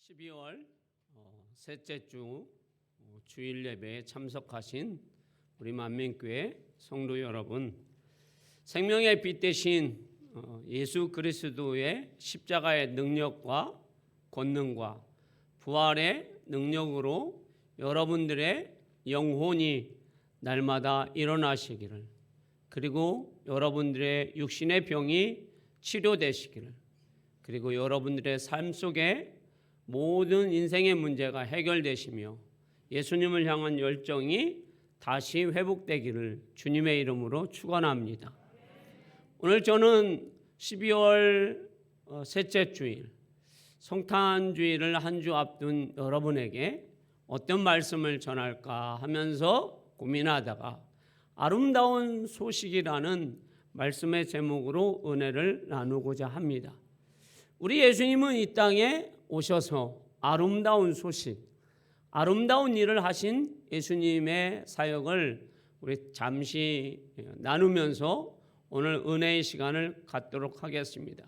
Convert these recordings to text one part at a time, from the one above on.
12월 셋째 주 주일 예배에 참석하신 우리 만민교회 성도 여러분, 생명의 빛 대신 예수 그리스도의 십자가의 능력과 권능과 부활의 능력으로 여러분들의 영혼이 날마다 일어나시기를, 그리고 여러분들의 육신의 병이 치료되시기를, 그리고 여러분들의 삶 속에 모든 인생의 문제가 해결되시며 예수님을 향한 열정이 다시 회복되기를 주님의 이름으로 축원합니다. 오늘 저는 12월 셋째 주일 성탄주일을 한 주 앞둔 여러분에게 어떤 말씀을 전할까 하면서 고민하다가 아름다운 소식이라는 말씀의 제목으로 은혜를 나누고자 합니다. 우리 예수님은 이 땅에 오셔서 아름다운 소식, 아름다운 일을 하신 예수님의 사역을 우리 잠시 나누면서 오늘 은혜의 시간을 갖도록 하겠습니다.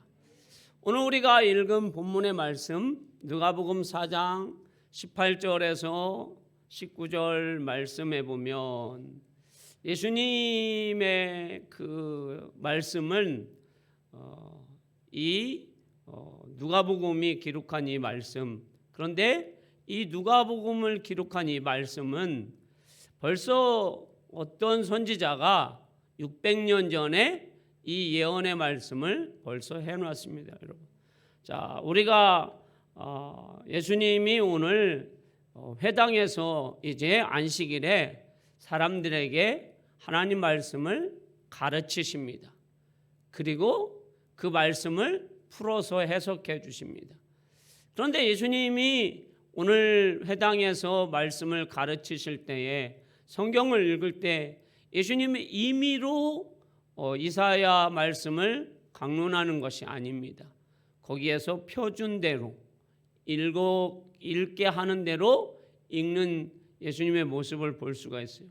오늘 우리가 읽은 본문의 말씀 누가복음 4장 18절에서 19절 말씀에 보면 예수님의 그 말씀은 누가복음이 기록한 이 말씀, 그런데 이 누가복음을 기록한 이 말씀은 벌써 어떤 선지자가 600년 전에 이 예언의 말씀을 벌써 해놨습니다, 여러분. 자, 우리가 예수님이 오늘 회당에서 이제 안식일에 사람들에게 하나님 말씀을 가르치십니다. 그리고 그 말씀을 풀어서 해석해 주십니다. 그런데 예수님이 오늘 회당에서 말씀을 가르치실 때에 성경을 읽을 때 예수님의 임의로 이사야 말씀을 강론하는 것이 아닙니다. 거기에서 표준대로 읽게 하는 대로 읽는 예수님의 모습을 볼 수가 있어요.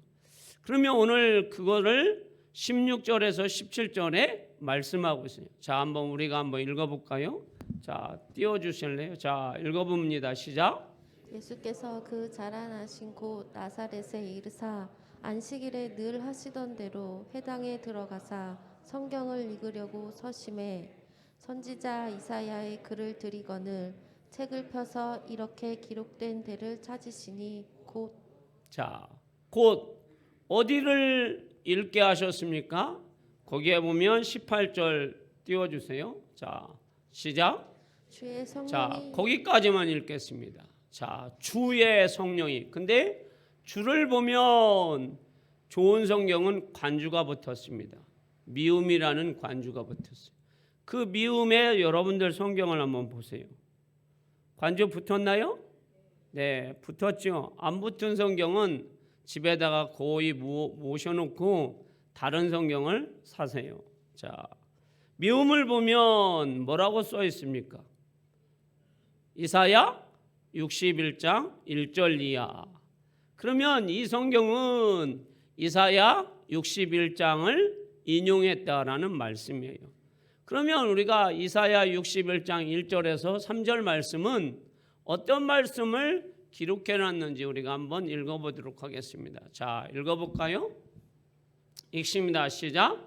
그러면 오늘 그거를 16절에서 17절에 말씀하고 있어요. 자, 우리가 한번 읽어볼까요? 자, 띄워주실래요? 자, 읽어봅니다. 시작. 예수께서 그 자라나신 곳 나사렛에 이르사 안식일에 늘 하시던 대로 회당에 들어가사 성경을 읽으려고 서심해 선지자 이사야의 글을 들이거늘 책을 펴서 이렇게 기록된 데를 찾으시니 곧 어디를 읽게 하셨습니까? 거기에 보면 18절 띄워주세요. 자, 시작. 주의 성령이. 자, 거기까지만 읽겠습니다. 자, 주의 성령이. 근데 주를 보면 좋은 성경은 관주가 붙었습니다. 미움이라는 관주가 붙었어요. 그 미움에 여러분들 성경을 한번 보세요. 관주 붙었나요? 네, 붙었죠. 안 붙은 성경은 집에다가 고이 모셔놓고 다른 성경을 사세요. 자, 미움을 보면 뭐라고 써 있습니까? 이사야 61장 1절 이하. 그러면 이 성경은 이사야 61장을 인용했다라는 말씀이에요. 그러면 우리가 이사야 61장 1절에서 3절 말씀은 어떤 말씀을 기록해놨는지 우리가 한번 읽어보도록 하겠습니다. 자, 읽어볼까요? 읽습니다. 시작.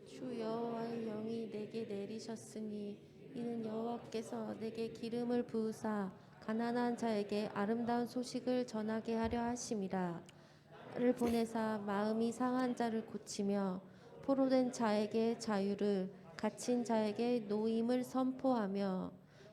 주 여호와의 영이 내게 내리셨으니 이는 여호와께서 내게 기름을 부으사 가난한 자에게 아름다운 소식을 전하게 하려 하심이라. 를 보내사 마음이 상한 자를 고치며 포로된 자에게 자유를, 갇힌 자에게 노임을 선포하며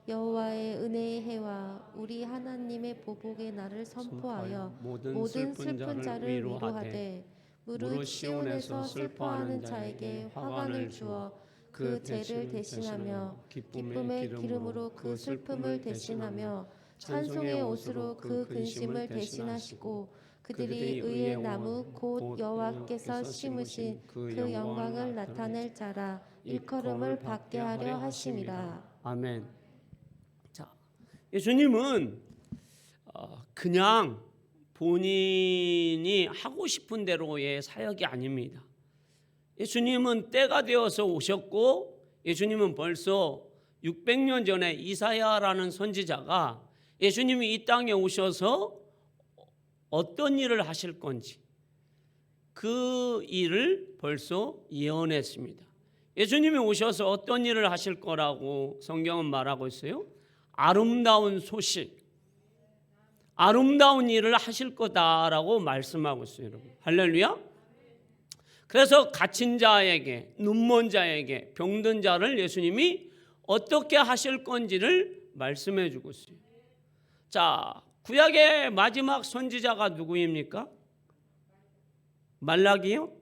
여호와의 은혜의 해와 우리 하나님의 보복의 날을 선포하여 모든 슬픈 자를 위로하되 무릇 시온에서 슬퍼하는 자에게 화관을 주어 그 죄를 대신하며 기쁨의 기름으로 그 슬픔을 대신하며 찬송의 옷으로 그 근심을 대신하시고 그들이 의의 나무 곧 여호와께서 심으신 그 영광을 나타낼 자라 일컬음을 받게 하려 하심이라. 아멘. 자, 예수님은 그냥 본인이 하고 싶은 대로의 사역이 아닙니다. 예수님은 때가 되어서 오셨고 예수님은 벌써 600년 전에 이사야라는 선지자가 예수님이 이 땅에 오셔서 어떤 일을 하실 건지 그 일을 벌써 예언했습니다. 예수님이 오셔서 어떤 일을 하실 거라고 성경은 말하고 있어요. 아름다운 소식, 아름다운 일을 하실 거다라고 말씀하고 있어요, 여러분. 할렐루야. 그래서 갇힌 자에게, 눈먼 자에게, 병든 자를 예수님이 어떻게 하실 건지를 말씀해 주고 있어요. 자, 구약의 마지막 선지자가 누구입니까? 말라기요?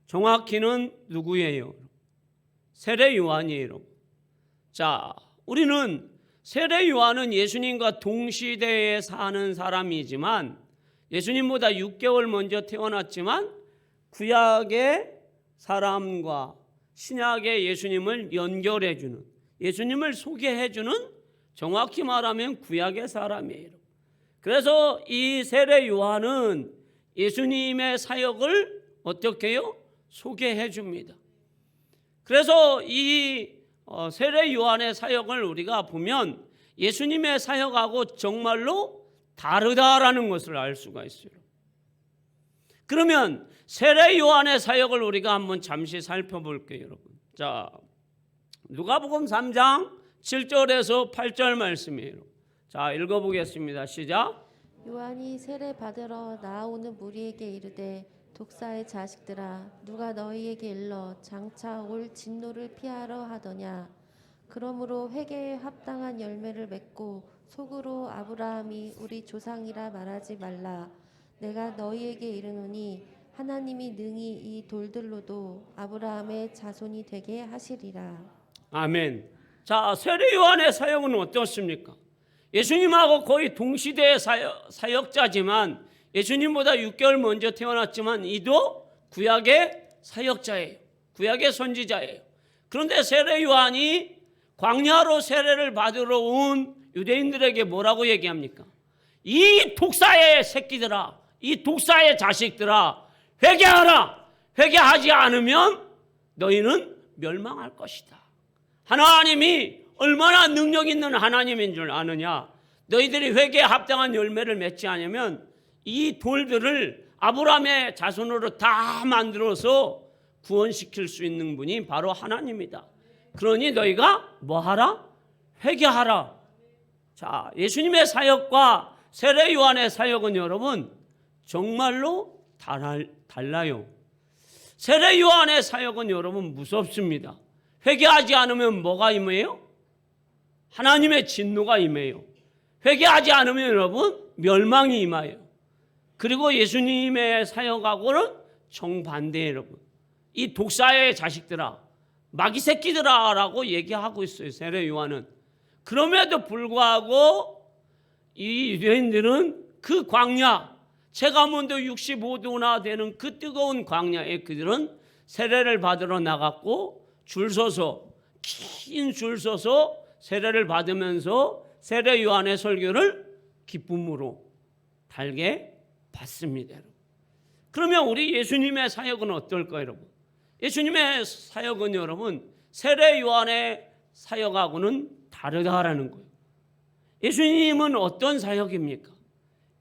정확히는 누구예요? 세례 요한이에요. 자, 우리는 세례 요한은 예수님과 동시대에 사는 사람이지만 예수님보다 6개월 먼저 태어났지만 구약의 사람과 신약의 예수님을 연결해 주는, 예수님을 소개해 주는, 정확히 말하면 구약의 사람이에요. 그래서 이 세례 요한은 예수님의 사역을 어떻게 해요? 소개해 줍니다. 그래서 이 세례 요한의 사역을 우리가 보면 예수님의 사역하고 정말로 다르다라는 것을 알 수가 있어요. 그러면 세례 요한의 사역을 우리가 한번 잠시 살펴볼게요, 여러분. 자, 누가복음 3장 7절에서 8절 말씀이에요. 자, 읽어보겠습니다. 시작. 요한이 세례 받으러 나아오는 무리에게 이르되 독사의 자식들아 누가 너희에게 일러 장차 올 진노를 피하러 하더냐. 그러므로 회개에 합당한 열매를 맺고 속으로 아브라함이 우리 조상이라 말하지 말라. 내가 너희에게 이르노니 하나님이 능히 이 돌들로도 아브라함의 자손이 되게 하시리라. 아멘. 자, 세례 요한의 사역은 어떻습니까? 예수님하고 거의 동시대의 사역자지만 예수님보다 6개월 먼저 태어났지만 이도 구약의 사역자예요. 구약의 선지자예요. 그런데 세례 요한이 광야로 세례를 받으러 온 유대인들에게 뭐라고 얘기합니까? 이 독사의 새끼들아, 이 독사의 자식들아, 회개하라. 회개하지 않으면 너희는 멸망할 것이다. 하나님이 얼마나 능력 있는 하나님인 줄 아느냐? 너희들이 회개에 합당한 열매를 맺지 않으면 이 돌들을 아브라함의 자손으로 다 만들어서 구원시킬 수 있는 분이 바로 하나님이다. 그러니 너희가 뭐하라? 회개하라. 자, 예수님의 사역과 세례 요한의 사역은 여러분 정말로 달라요. 세례 요한의 사역은 여러분 무섭습니다. 회개하지 않으면 뭐가 임해요? 하나님의 진노가 임해요. 회개하지 않으면 여러분 멸망이 임해요. 그리고 예수님의 사역하고는 정반대예요, 여러분. 이 독사의 자식들아, 마귀 새끼들아 라고 얘기하고 있어요, 세례 요한은. 그럼에도 불구하고 이 유대인들은 그 광야, 체감온도 65도나 되는 그 뜨거운 광야에 그들은 세례를 받으러 나갔고 줄 서서, 긴 줄 서서 세례를 받으면서 세례 요한의 설교를 기쁨으로 달게 받습니다. 그러면 우리 예수님의 사역은 어떨까요, 여러분? 예수님의 사역은 여러분 세례 요한의 사역하고는 다르다라는 거예요. 예수님은 어떤 사역입니까?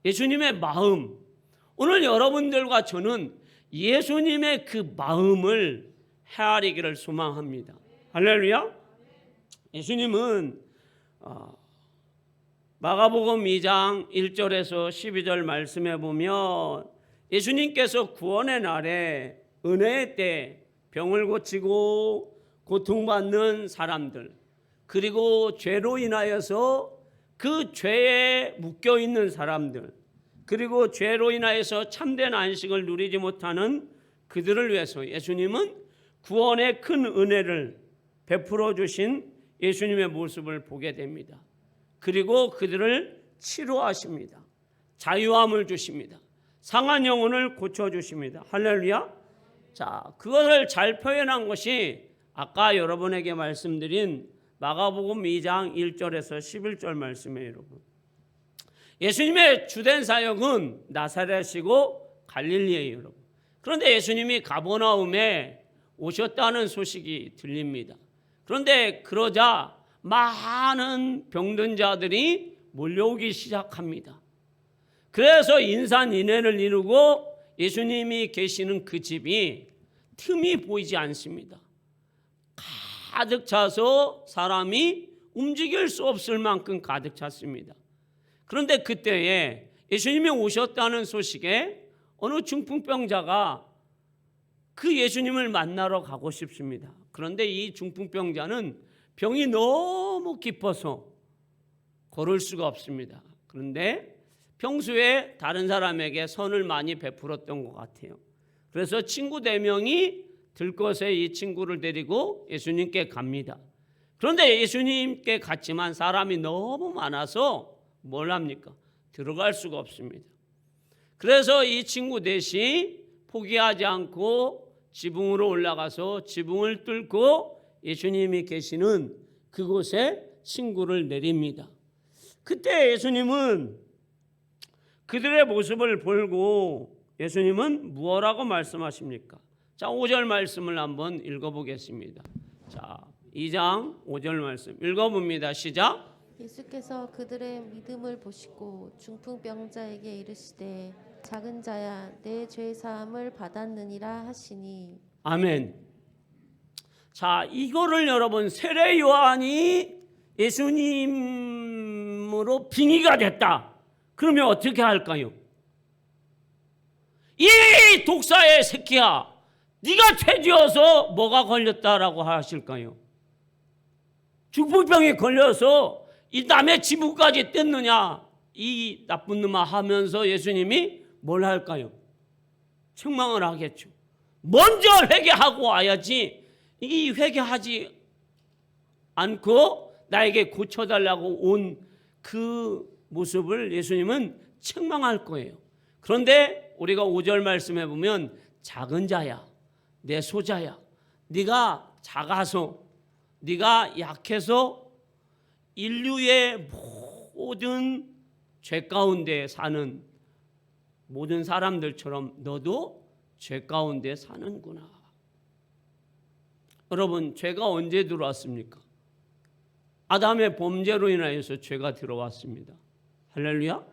예수님의 마음. 오늘 여러분들과 저는 예수님의 그 마음을 헤아리기를 소망합니다. 할렐루야. 예수님은 마가복음 2장 1절에서 12절 말씀해 보면 예수님께서 구원의 날에 은혜의 때 병을 고치고 고통받는 사람들, 그리고 죄로 인하여서 그 죄에 묶여 있는 사람들, 그리고 죄로 인하여서 참된 안식을 누리지 못하는 그들을 위해서 예수님은 구원의 큰 은혜를 베풀어 주신 예수님의 모습을 보게 됩니다. 그리고 그들을 치료하십니다. 자유함을 주십니다. 상한 영혼을 고쳐주십니다. 할렐루야. 자, 그것을 잘 표현한 것이 아까 여러분에게 말씀드린 마가복음 2장 1절에서 11절 말씀이에요, 여러분. 예수님의 주된 사역은 나사렛이고 갈릴리예요, 여러분. 그런데 예수님이 가버나움에 오셨다는 소식이 들립니다. 그런데 그러자 많은 병든 자들이 몰려오기 시작합니다. 그래서 인산인해를 이루고 예수님이 계시는 그 집이 틈이 보이지 않습니다. 가득 차서 사람이 움직일 수 없을 만큼 가득 찼습니다. 그런데 그때에 예수님이 오셨다는 소식에 어느 중풍병자가 그 예수님을 만나러 가고 싶습니다. 그런데 이 중풍병자는 병이 너무 깊어서 걸을 수가 없습니다. 그런데 평소에 다른 사람에게 선을 많이 베풀었던 것 같아요. 그래서 친구 4명이 들것에 이 친구를 데리고 예수님께 갑니다. 그런데 예수님께 갔지만 사람이 너무 많아서 뭘 합니까? 들어갈 수가 없습니다. 그래서 이 친구 넷이 포기하지 않고 지붕으로 올라가서 지붕을 뚫고 예수님이 계시는 그곳에 친구를 내립니다. 그때 예수님은 그들의 모습을 보고 예수님은 무엇라고 말씀하십니까? 자, 5절 말씀을 한번 읽어보겠습니다. 자, 2장 5절 말씀 읽어봅니다. 시작. 예수께서 그들의 믿음을 보시고 중풍병자에게 이르시되 작은 자야 내 죄 사함을 받았느니라 하시니. 아멘. 자, 이거를 여러분 세례 요한이 예수님으로 빙의가 됐다. 그러면 어떻게 할까요? 이 독사의 새끼야, 네가 죄지어서 뭐가 걸렸다라고 하실까요? 중풍병에 걸려서 이 남의 지붕까지 뗐느냐, 이 나쁜 놈아 하면서 예수님이 뭘 할까요? 책망을 하겠죠. 먼저 회개하고 와야지. 이 회개하지 않고 나에게 고쳐달라고 온 그 모습을 예수님은 책망할 거예요. 그런데 우리가 5절 말씀해 보면 작은 자야, 내 소자야, 네가 작아서, 네가 약해서 인류의 모든 죄 가운데 사는 모든 사람들처럼 너도 죄 가운데 사는구나. 여러분, 죄가 언제 들어왔습니까? 아담의 범죄로 인하여서 죄가 들어왔습니다. 할렐루야.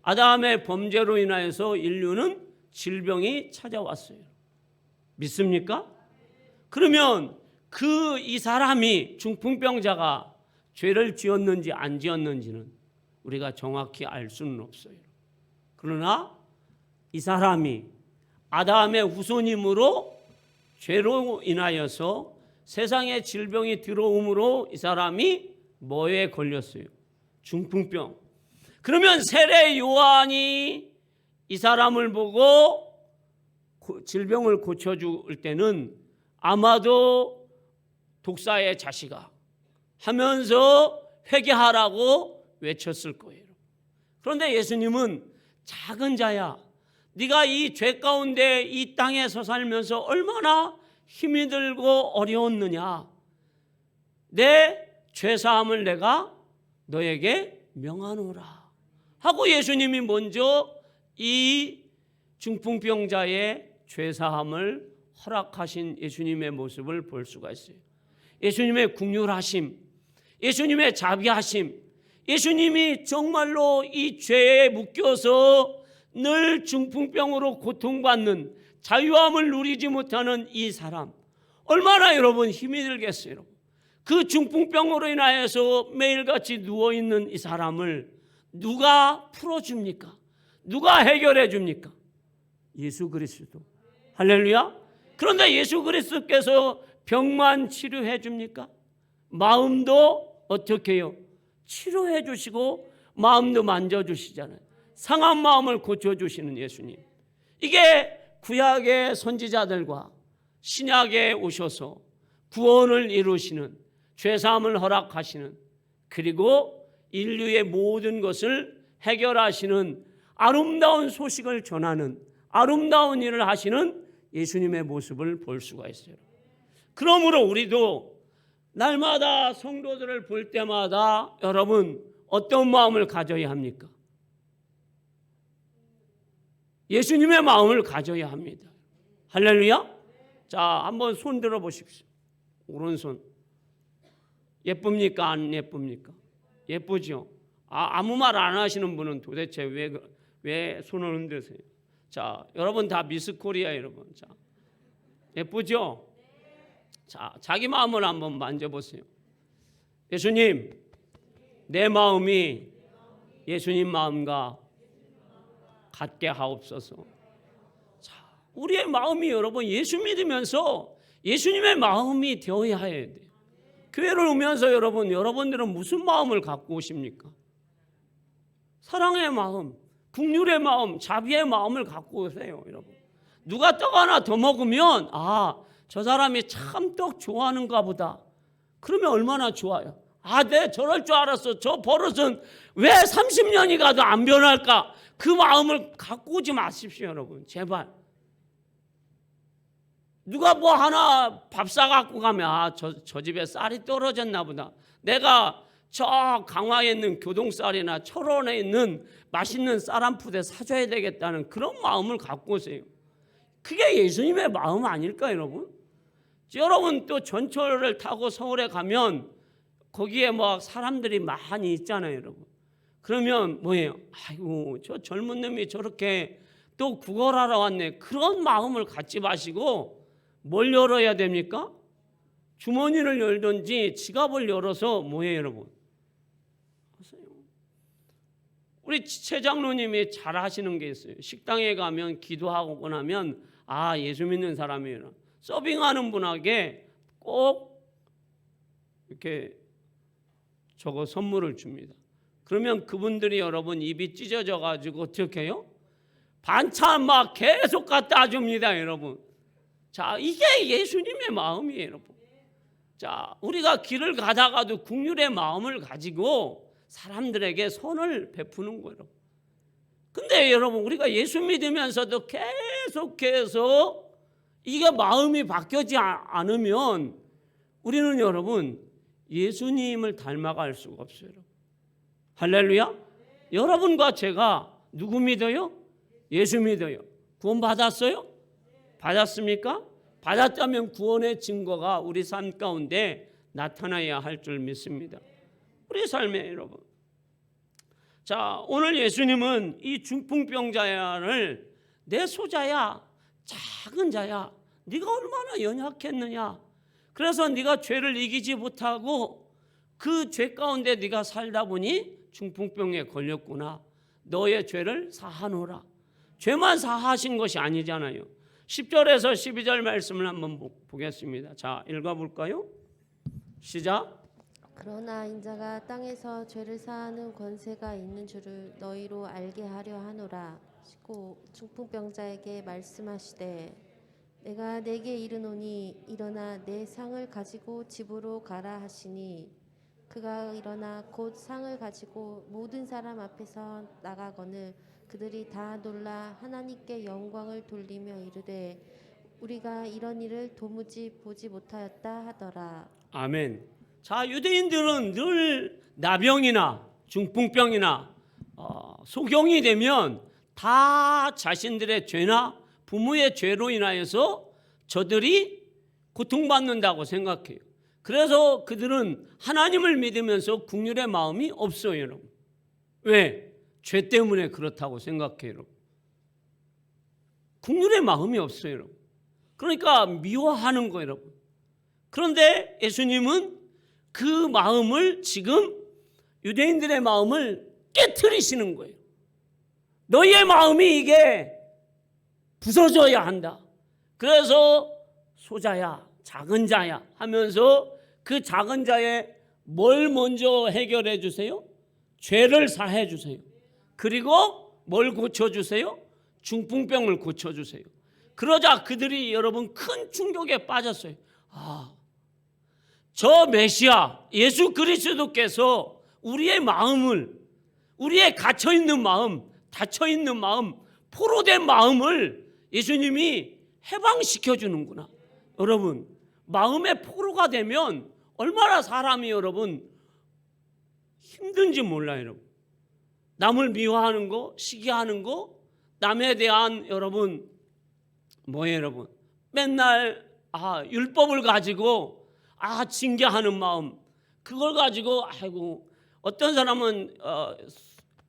아담의 범죄로 인하여서 인류는 질병이 찾아왔어요. 믿습니까? 그러면 이 사람이 중풍병자가 죄를 지었는지 안 지었는지는 우리가 정확히 알 수는 없어요. 그러나 이 사람이 아담의 후손이므로 죄로 인하여서 세상에 질병이 들어오므로 이 사람이 뭐에 걸렸어요? 중풍병. 그러면 세례 요한이 이 사람을 보고 질병을 고쳐줄 때는 아마도 독사의 자식아 하면서 회개하라고 외쳤을 거예요. 그런데 예수님은 작은 자야, 네가 이 죄 가운데 이 땅에서 살면서 얼마나 힘이 들고 어려웠느냐. 내 죄사함을 내가 너에게 명하노라 하고 예수님이 먼저 이 중풍병자의 죄사함을 허락하신 예수님의 모습을 볼 수가 있어요. 예수님의 긍휼하심, 예수님의 자비하심, 예수님이 정말로 이 죄에 묶여서 늘 중풍병으로 고통받는 자유함을 누리지 못하는 이 사람, 얼마나 여러분 힘이 들겠어요. 그 중풍병으로 인하여서 매일같이 누워있는 이 사람을 누가 풀어줍니까? 누가 해결해 줍니까? 예수 그리스도. 할렐루야. 그런데 예수 그리스도께서 병만 치료해 줍니까? 마음도 어떻게 해요? 치료해 주시고 마음도 만져주시잖아요. 상한 마음을 고쳐주시는 예수님. 이게 구약의 선지자들과 신약에 오셔서 구원을 이루시는, 죄사함을 허락하시는, 그리고 인류의 모든 것을 해결하시는 아름다운 소식을 전하는, 아름다운 일을 하시는 예수님의 모습을 볼 수가 있어요. 그러므로 우리도 날마다 성도들을 볼 때마다 여러분 어떤 마음을 가져야 합니까? 예수님의 마음을 가져야 합니다. 할렐루야. 자, 한번 손 들어 보십시오. 오른손. 예쁩니까? 안 예쁩니까? 예쁘죠? 아무 말 안 하시는 분은 도대체 왜 손을 흔드세요? 자, 여러분 다 미스 코리아 여러분. 자, 예쁘죠? 자, 자기 마음을 한번 만져보세요. 예수님, 내 마음이 예수님 마음과 같게 하옵소서. 자, 우리의 마음이 여러분 예수 믿으면서 예수님의 마음이 되어야 해야 돼요. 교회를 오면서 여러분들은 무슨 마음을 갖고 오십니까? 사랑의 마음, 긍휼의 마음, 자비의 마음을 갖고 오세요, 여러분. 누가 떡 하나 더 먹으면 저 사람이 참 떡 좋아하는가 보다. 그러면 얼마나 좋아요. 네, 저럴 줄 알았어. 저 버릇은 왜 30년이 가도 안 변할까? 그 마음을 갖고 오지 마십시오, 여러분. 제발. 누가 뭐 하나 밥 사갖고 가면 저 집에 쌀이 떨어졌나 보다. 내가 저 강화에 있는 교동쌀이나 철원에 있는 맛있는 쌀 한 푸대 사줘야 되겠다는 그런 마음을 갖고 오세요. 그게 예수님의 마음 아닐까, 여러분? 여러분 또 전철을 타고 서울에 가면 거기에 막 사람들이 많이 있잖아요, 여러분. 그러면 뭐예요? 아이고, 저 젊은 놈이 저렇게 또 구걸하러 왔네. 그런 마음을 갖지 마시고 뭘 열어야 됩니까? 주머니를 열든지 지갑을 열어서 뭐예요, 여러분? 우리 최장로님이 잘 하시는 게 있어요. 식당에 가면 기도하고 나면 예수 믿는 사람이에요. 서빙하는 분에게 꼭 이렇게 저거 선물을 줍니다. 그러면 그분들이 여러분 입이 찢어져 가지고 어떻게 해요? 반찬 막 계속 갖다 줍니다, 여러분. 자, 이게 예수님의 마음이에요, 여러분. 자, 우리가 길을 가다가도 긍휼의 마음을 가지고 사람들에게 선을 베푸는 거예요. 근데 여러분 우리가 예수 믿으면서도 계속해서 이게 마음이 바뀌지 않으면 우리는 여러분 예수님을 닮아갈 수가 없어요. 할렐루야. 여러분과 제가 누구 믿어요? 예수 믿어요. 구원 받았어요? 받았습니까? 받았다면 구원의 증거가 우리 삶 가운데 나타나야 할 줄 믿습니다. 우리 삶에 여러분. 자, 오늘 예수님은 이 중풍병자를 내 소자야, 작은 자야, 네가 얼마나 연약했느냐. 그래서 네가 죄를 이기지 못하고 그 죄 가운데 네가 살다 보니 중풍병에 걸렸구나. 너의 죄를 사하노라. 죄만 사하신 것이 아니잖아요. 10절에서 12절 말씀을 한번 보겠습니다. 자, 읽어볼까요? 시작. 그러나 인자가 땅에서 죄를 사하는 권세가 있는 줄을 너희로 알게 하려 하노라. 19. 중풍병자에게 말씀하시되 내가 내게 이르노니 일어나 내 상을 가지고 집으로 가라 하시니 그가 일어나 곧 상을 가지고 모든 사람 앞에서 나가거늘 그들이 다 놀라 하나님께 영광을 돌리며 이르되 우리가 이런 일을 도무지 보지 못하였다 하더라. 아멘. 자, 유대인들은 늘 나병이나 중풍병이나 소경이 되면 다 자신들의 죄나 부모의 죄로 인하여서 저들이 고통받는다고 생각해요. 그래서 그들은 하나님을 믿으면서 긍휼의 마음이 없어요, 여러분. 왜? 죄 때문에 그렇다고 생각해요, 여러분. 긍휼의 마음이 없어요, 여러분. 그러니까 미워하는 거예요, 여러분. 그런데 예수님은 그 마음을 지금 유대인들의 마음을 깨트리시는 거예요. 너희의 마음이 이게 부서져야 한다. 그래서 소자야, 작은 자야 하면서 그 작은 자의 뭘 먼저 해결해 주세요? 죄를 사해 주세요. 그리고 뭘 고쳐주세요? 중풍병을 고쳐주세요. 그러자 그들이 여러분 큰 충격에 빠졌어요. 저 메시아 예수 그리스도께서 우리의 마음을, 우리의 갇혀있는 마음, 닫혀있는 마음, 포로된 마음을 예수님이 해방시켜 주는구나. 여러분, 마음의 포로가 되면 얼마나 사람이 여러분 힘든지 몰라요, 여러분. 남을 미워하는 거, 시기하는 거, 남에 대한 여러분 뭐예요, 여러분? 맨날 율법을 가지고 징계하는 마음, 그걸 가지고 아이고 어떤 사람은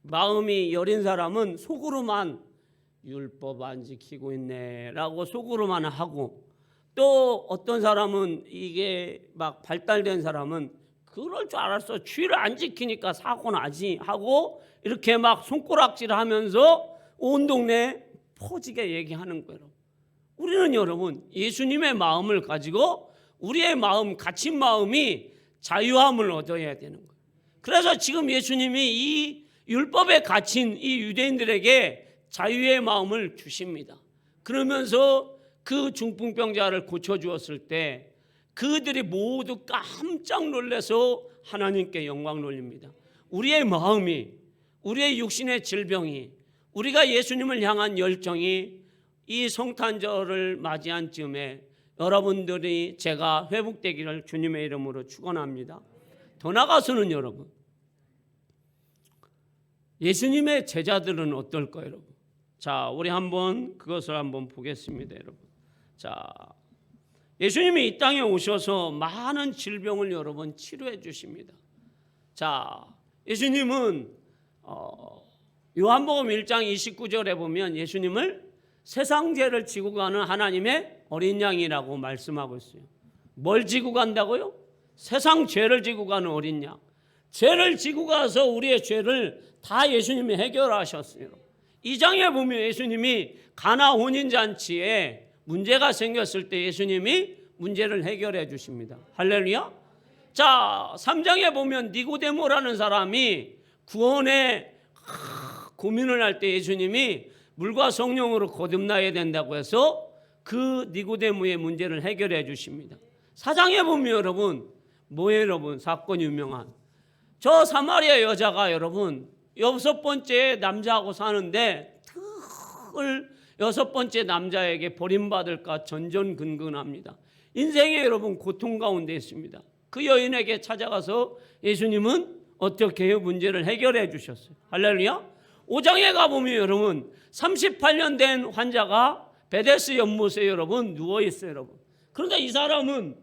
마음이 여린 사람은 속으로만 율법 안 지키고 있네라고 속으로만 하고, 또 어떤 사람은 이게 막 발달된 사람은 그럴 줄 알았어, 주의를 안 지키니까 사고 나지 하고 이렇게 막 손가락질하면서 온 동네 퍼지게 얘기하는 거예요. 우리는 여러분 예수님의 마음을 가지고 우리의 마음, 갇힌 마음이 자유함을 얻어야 되는 거예요. 그래서 지금 예수님이 이 율법에 갇힌 이 유대인들에게 자유의 마음을 주십니다. 그러면서 그 중풍병자를 고쳐주었을 때 그들이 모두 깜짝 놀라서 하나님께 영광 돌립니다. 우리의 마음이, 우리의 육신의 질병이, 우리가 예수님을 향한 열정이 이 성탄절을 맞이한 즈음에 여러분들이 제가 회복되기를 주님의 이름으로 축원합니다. 더 나아가서는 여러분, 예수님의 제자들은 어떨까요, 여러분? 자, 우리 한번 그것을 한번 보겠습니다, 여러분. 자, 예수님이 이 땅에 오셔서 많은 질병을 여러분 치료해 주십니다. 자, 예수님은 요한복음 1장 29절에 보면 예수님을 세상 죄를 지고 가는 하나님의 어린 양이라고 말씀하고 있어요. 뭘 지고 간다고요? 세상 죄를 지고 가는 어린 양. 죄를 지고 가서 우리의 죄를 다 예수님이 해결하셨어요. 2장에 보면 예수님이 가나 혼인잔치에 문제가 생겼을 때 예수님이 문제를 해결해 주십니다. 할렐루야. 자, 3장에 보면 니고데모라는 사람이 구원에 고민을 할 때 예수님이 물과 성령으로 거듭나야 된다고 해서 그 니고데모의 문제를 해결해 주십니다. 4장에 보면 여러분 뭐예요, 여러분? 사건이 유명한 저 사마리아 여자가 여러분 6번째 남자하고 사는데 늘 6번째 남자에게 버림받을까 전전긍긍합니다. 인생에 여러분 고통 가운데 있습니다. 그 여인에게 찾아가서 예수님은 어떻게 해요? 문제를 해결해 주셨어요. 할렐루야. 5장에 가보면 여러분 38년 된 환자가 베데스 연못에 여러분 누워 있어요, 여러분. 그런데 이 사람은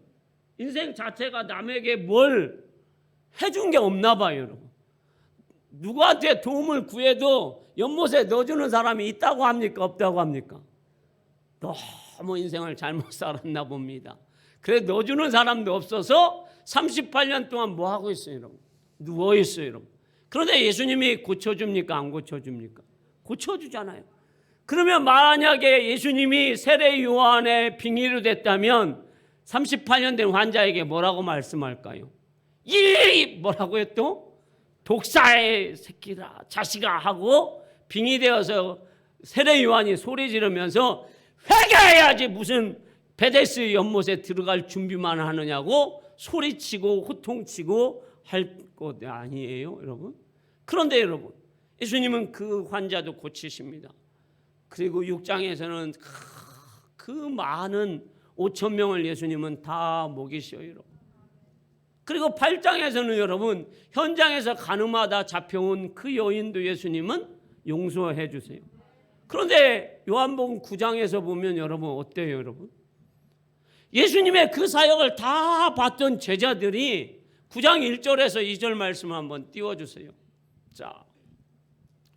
인생 자체가 남에게 뭘 해준 게 없나 봐요, 여러분. 누구한테 도움을 구해도 연못에 넣어주는 사람이 있다고 합니까? 없다고 합니까? 너무 인생을 잘못 살았나 봅니다. 그래 넣어주는 사람도 없어서 38년 동안 뭐 하고 있어요, 여러분? 누워 있어요, 여러분. 그런데 예수님이 고쳐줍니까? 안 고쳐줍니까? 고쳐주잖아요. 그러면 만약에 예수님이 세례 요한의 빙의로 됐다면 38년 된 환자에게 뭐라고 말씀할까요? 이 뭐라고 했또? 독사의 새끼라 자식아 하고 빙의되어서 세례 요한이 소리 지르면서 회개해야지 무슨 베데스 연못에 들어갈 준비만 하느냐고 소리치고 호통치고 할 것 아니에요, 여러분? 그런데 여러분 예수님은 그 환자도 고치십니다. 그리고 6장에서는 그 많은 5천 명을 예수님은 다 먹이셔요, 여러분. 그리고 8장에서는 여러분 현장에서 가늠하다 잡혀온 그 여인도 예수님은 용서해 주세요. 그런데 요한복음 9장에서 보면 여러분 어때요, 여러분? 예수님의 그 사역을 다 봤던 제자들이 9장 1절에서 2절 말씀 한번 띄워주세요. 자,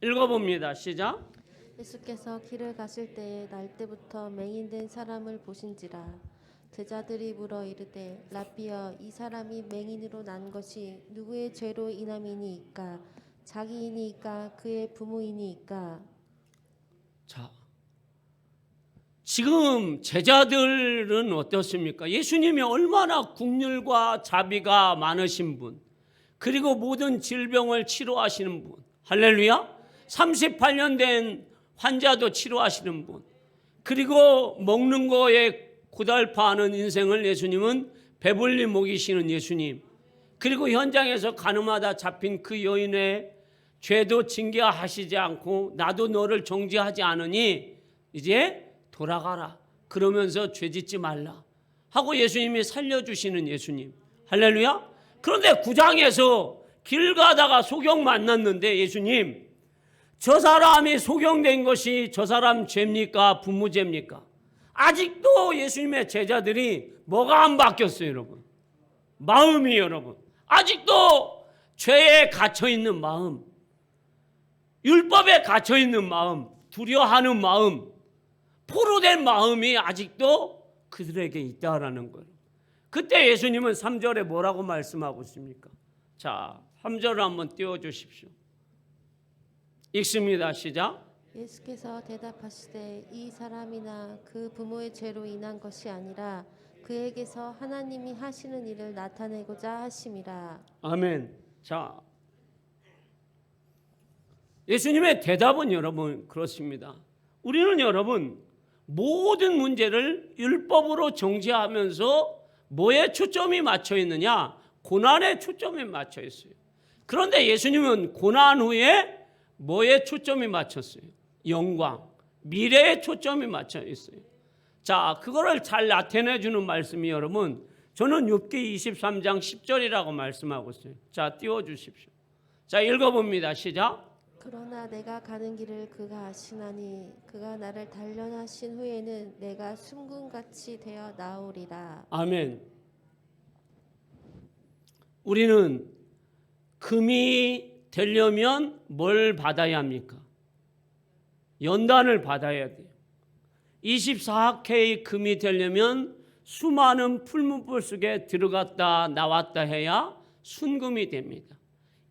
읽어봅니다. 시작. 예수께서 길을 가실 때에 날 때부터 맹인된 사람을 보신지라. 제자들이 물어 이르되 라삐여, 이 사람이 맹인으로 난 것이 누구의 죄로 인함이니이까? 자기이니이까 그의 부모이니이까? 자, 지금 제자들은 어떻습니까? 예수님이 얼마나 긍휼과 자비가 많으신 분, 그리고 모든 질병을 치료하시는 분, 할렐루야. 38년 된 환자도 치료하시는 분, 그리고 먹는 거에 고달파하는 인생을 예수님은 배불리 먹이시는 예수님, 그리고 현장에서 가늠하다 잡힌 그 여인의 죄도 징계하시지 않고 나도 너를 정죄하지 않으니 이제 돌아가라 그러면서 죄짓지 말라 하고 예수님이 살려주시는 예수님, 할렐루야. 그런데 9장에서 길 가다가 소경 만났는데 예수님, 저 사람이 소경된 것이 저 사람 죄입니까? 부모 죄입니까? 아직도 예수님의 제자들이 뭐가 안 바뀌었어요, 여러분? 마음이, 여러분. 아직도 죄에 갇혀 있는 마음, 율법에 갇혀 있는 마음, 두려워하는 마음, 포로된 마음이 아직도 그들에게 있다라는 거예요. 그때 예수님은 3절에 뭐라고 말씀하고 있습니까? 자, 3절을 한번 띄워주십시오. 읽습니다. 시작. 예수께서 대답하시되 이 사람이나 그 부모의 죄로 인한 것이 아니라 그에게서 하나님이 하시는 일을 나타내고자 하심이라. 아멘. 자, 예수님의 대답은 여러분 그렇습니다. 우리는 여러분 모든 문제를 율법으로 정죄하면서 뭐에 초점이 맞춰 있느냐? 고난에 초점이 맞춰 있어요. 그런데 예수님은 고난 후에 뭐에 초점이 맞췄어요? 영광, 미래에 초점이 맞춰 있어요. 자, 그거를 잘 나타내 주는 말씀이 여러분, 저는 욥기 23장 10절이라고 말씀하고 있어요. 자, 띄워 주십시오. 자, 읽어봅니다. 시작. 그러나 내가 가는 길을 그가 아시나니 그가 나를 단련하신 후에는 내가 숨금같이 되어 나오리라. 아멘. 우리는 금이 되려면 뭘 받아야 합니까? 연단을 받아야 돼요. 24K 금이 되려면 수많은 풀무불 속에 들어갔다 나왔다 해야 순금이 됩니다.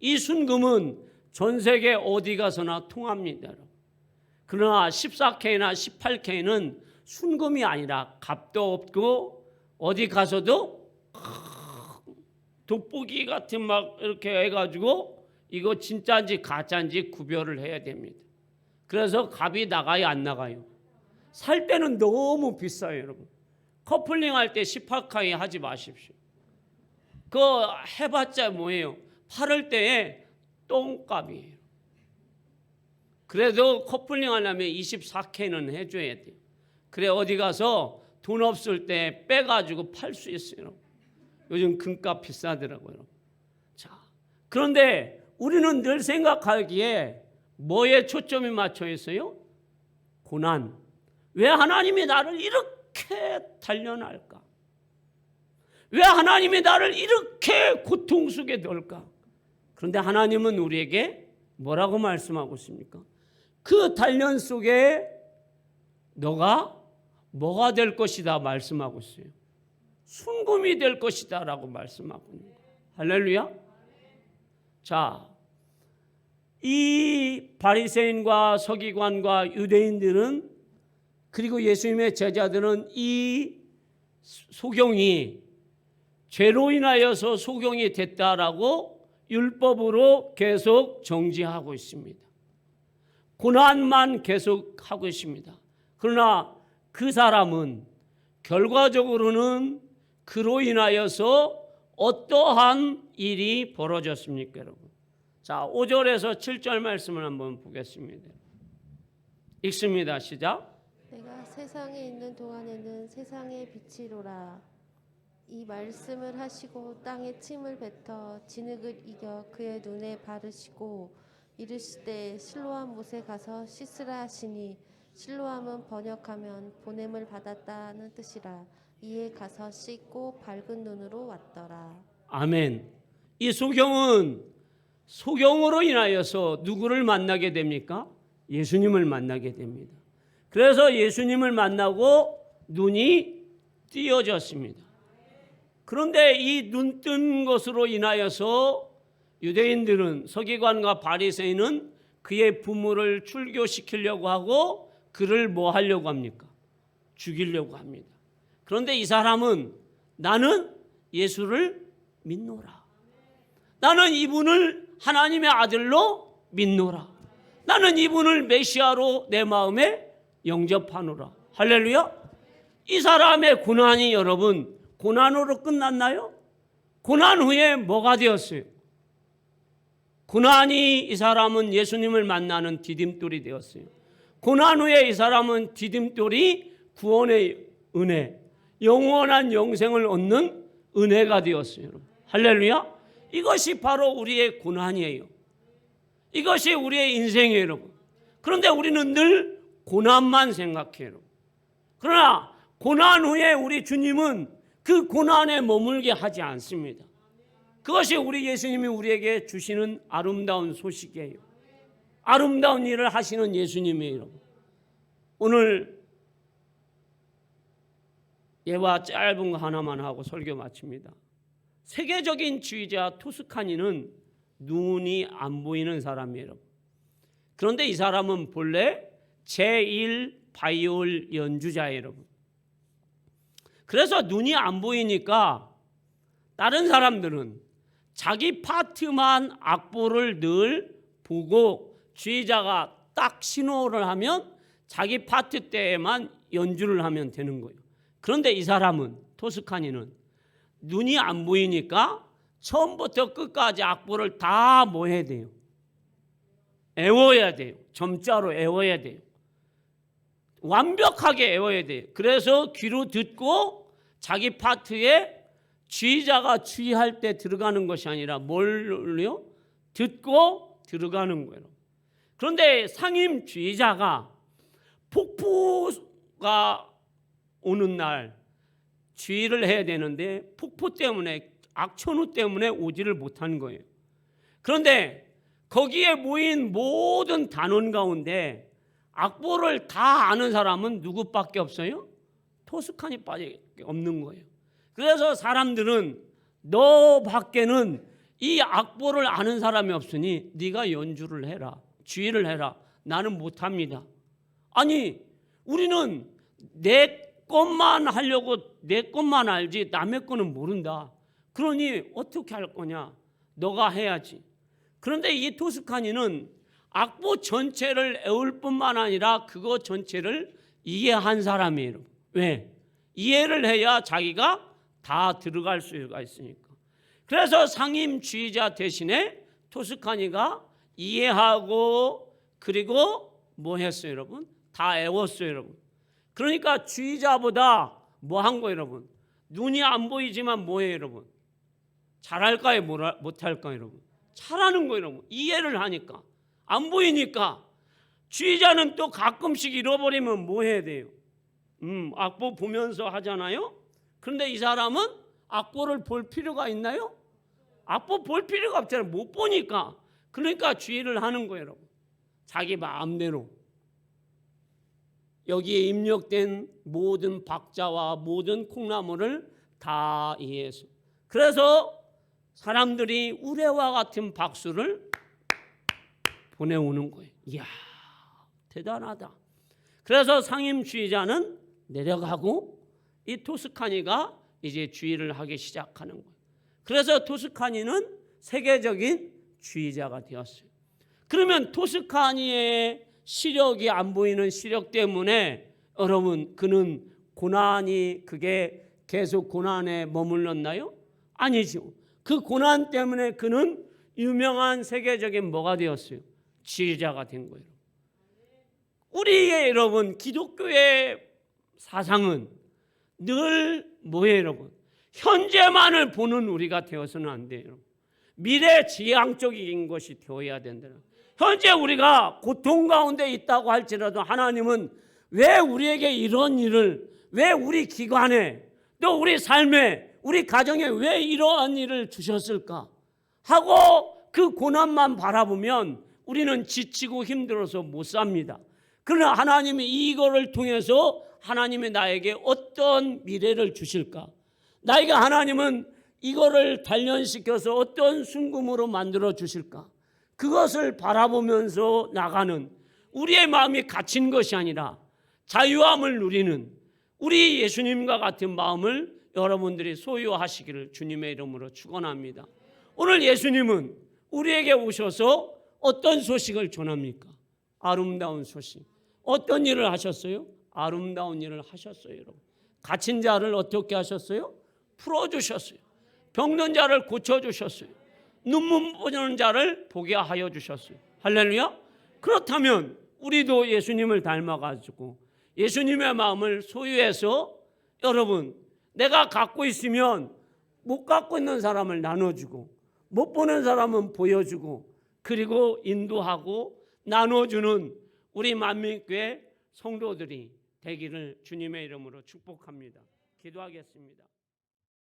이 순금은 전 세계 어디 가서나 통합니다. 그러나 14K나 18K는 순금이 아니라 값도 없고 어디 가서도 돋보기 같은 막 이렇게 해가지고 이거 진짜인지 가짜인지 구별을 해야 됩니다. 그래서 값이 나가요, 안 나가요? 살 때는 너무 비싸요, 여러분. 커플링 할 때 18K 하지 마십시오. 그거 해봤자 뭐예요? 팔을 때에 똥값이에요. 그래도 커플링 하려면 24K는 해줘야 돼요. 그래 어디 가서 돈 없을 때 빼가지고 팔 수 있어요. 요즘 금값 비싸더라고요. 자, 그런데 우리는 늘 생각하기에 뭐에 초점이 맞춰 있어요? 고난. 왜 하나님이 나를 이렇게 단련할까? 왜 하나님이 나를 이렇게 고통 속에 넣을까? 그런데 하나님은 우리에게 뭐라고 말씀하고 있습니까? 그 단련 속에 너가 뭐가 될 것이다 말씀하고 있어요. 순금이 될 것이다 라고 말씀하고 있는 거예요. 할렐루야. 자, 이 바리새인과 서기관과 유대인들은 그리고 예수님의 제자들은 이 소경이 죄로 인하여서 소경이 됐다라고 율법으로 계속 정죄하고 있습니다. 고난만 계속하고 있습니다. 그러나 그 사람은 결과적으로는 그로 인하여서 어떠한 일이 벌어졌습니까, 여러분? 자, 5절에서 7절 말씀을 한번 보겠습니다. 읽습니다. 시작. 내가 세상에 있는 동안에는 세상의 빛이로라. 이 말씀을 하시고 땅에 침을 뱉어 진흙을 이겨 그의 눈에 바르시고 이르시되 실로암 못에 가서 씻으라 하시니 실로암은 번역하면 보냄을 받았다는 뜻이라. 이에 가서 씻고 밝은 눈으로 왔더라. 아멘. 이 소경은 소경으로 인하여서 누구를 만나게 됩니까? 예수님을 만나게 됩니다. 그래서 예수님을 만나고 눈이 띄어졌습니다. 그런데 이 눈 뜬 것으로 인하여서 유대인들은 서기관과 바리새인은 그의 부모를 출교시키려고 하고 그를 뭐 하려고 합니까? 죽이려고 합니다. 그런데 이 사람은 나는 예수를 믿노라. 나는 이분을 하나님의 아들로 믿노라. 나는 이분을 메시아로 내 마음에 영접하노라. 할렐루야. 이 사람의 고난이 여러분 고난으로 끝났나요? 고난 후에 뭐가 되었어요? 고난이 이 사람은 예수님을 만나는 디딤돌이 되었어요. 고난 후에 이 사람은 디딤돌이 구원의 은혜, 영원한 영생을 얻는 은혜가 되었어요. 여러분. 할렐루야. 이것이 바로 우리의 고난이에요. 이것이 우리의 인생이에요, 여러분. 그런데 우리는 늘 고난만 생각해요, 여러분. 그러나 고난 후에 우리 주님은 그 고난에 머물게 하지 않습니다. 그것이 우리 예수님이 우리에게 주시는 아름다운 소식이에요. 아름다운 일을 하시는 예수님이에요. 오늘 예화 짧은 거 하나만 하고 설교 마칩니다. 세계적인 지휘자 토스카니는 눈이 안 보이는 사람이에요. 그런데 이 사람은 본래 제1 바이올 연주자예요, 여러분. 그래서 눈이 안 보이니까 다른 사람들은 자기 파트만 악보를 늘 보고 지휘자가 딱 신호를 하면 자기 파트 때에만 연주를 하면 되는 거예요. 그런데 이 사람은, 토스카니는 눈이 안 보이니까 처음부터 끝까지 악보를 다 뭐 해야 돼요? 애워야 돼요. 점자로 애워야 돼요. 완벽하게 애워야 돼요. 그래서 귀로 듣고 자기 파트에 지휘자가 지휘할 때 들어가는 것이 아니라 뭘요? 듣고 들어가는 거예요. 그런데 상임 지휘자가 폭포가 오는 날 지휘를 해야 되는데 폭포 때문에, 악천후 때문에 오지를 못한 거예요. 그런데 거기에 모인 모든 단원 가운데 악보를 다 아는 사람은 누구밖에 없어요? 토스카니밖에 없는 거예요. 그래서 사람들은 너 밖에는 이 악보를 아는 사람이 없으니 네가 연주를 해라, 지휘를 해라. 나는 못합니다. 아니, 우리는 내 것만 하려고 내 것만 알지 남의 거는 모른다. 그러니 어떻게 할 거냐? 너가 해야지. 그런데 이 토스카니는 악보 전체를 애울 뿐만 아니라 그거 전체를 이해한 사람이에요. 왜? 이해를 해야 자기가 다 들어갈 수가 있으니까. 그래서 상임 지휘자 대신에 토스카니가 이해하고 그리고 뭐 했어요, 여러분? 다 애웠어요, 여러분. 그러니까 지휘자보다 뭐 한 거예요, 여러분? 눈이 안 보이지만 뭐예요, 여러분? 잘할까요, 못할까요, 여러분? 잘하는 거예요, 여러분. 이해를 하니까. 안 보이니까. 지휘자는 또 가끔씩 잃어버리면 뭐 해야 돼요? 악보 보면서 하잖아요. 그런데 이 사람은 악보를 볼 필요가 있나요? 악보 볼 필요가 없잖아요. 못 보니까. 그러니까 지휘를 하는 거예요, 여러분. 자기 마음대로. 여기에 입력된 모든 박자와 모든 콩나물을 다 이해해서. 그래서 사람들이 우레와 같은 박수를 보내오는 거예요. 이야, 대단하다. 그래서 상임 지휘자는 내려가고 이 토스카니가 이제 지휘를 하기 시작하는 거예요. 그래서 토스카니는 세계적인 지휘자가 되었어요. 그러면 토스카니의 시력이 안 보이는 시력 때문에 여러분, 그는 고난이, 그게 계속 고난에 머물렀나요? 아니죠. 그 고난 때문에 그는 유명한 세계적인 뭐가 되었어요? 지휘자가 된 거예요. 우리의 여러분, 기독교의 사상은 늘 뭐예요, 여러분? 현재만을 보는 우리가 되어서는 안 돼요. 미래지향적인 것이 되어야 된다. 현재 우리가 고통 가운데 있다고 할지라도 하나님은 왜 우리에게 이런 일을, 왜 우리 기관에, 또 우리 삶에, 우리 가정에 왜 이러한 일을 주셨을까 하고 그 고난만 바라보면 우리는 지치고 힘들어서 못 삽니다. 그러나 하나님이 이거를 통해서 하나님이 나에게 어떤 미래를 주실까? 나에게 하나님은 이거를 단련시켜서 어떤 순금으로 만들어 주실까? 그것을 바라보면서 나가는 우리의 마음이 갇힌 것이 아니라 자유함을 누리는 우리 예수님과 같은 마음을 여러분들이 소유하시기를 주님의 이름으로 축원합니다. 오늘 예수님은 우리에게 오셔서 어떤 소식을 전합니까? 아름다운 소식. 어떤 일을 하셨어요? 아름다운 일을 하셨어요, 여러분. 갇힌 자를 어떻게 하셨어요? 풀어주셨어요. 병든 자를 고쳐주셨어요. 눈물 보는 자를 보게 하여 주셨어요. 할렐루야. 그렇다면 우리도 예수님을 닮아가지고 예수님의 마음을 소유해서 여러분, 내가 갖고 있으면 못 갖고 있는 사람을 나눠주고 못 보는 사람은 보여주고 그리고 인도하고 나눠주는 우리 만민교회 성도들이 되기를 주님의 이름으로 축복합니다. 기도하겠습니다.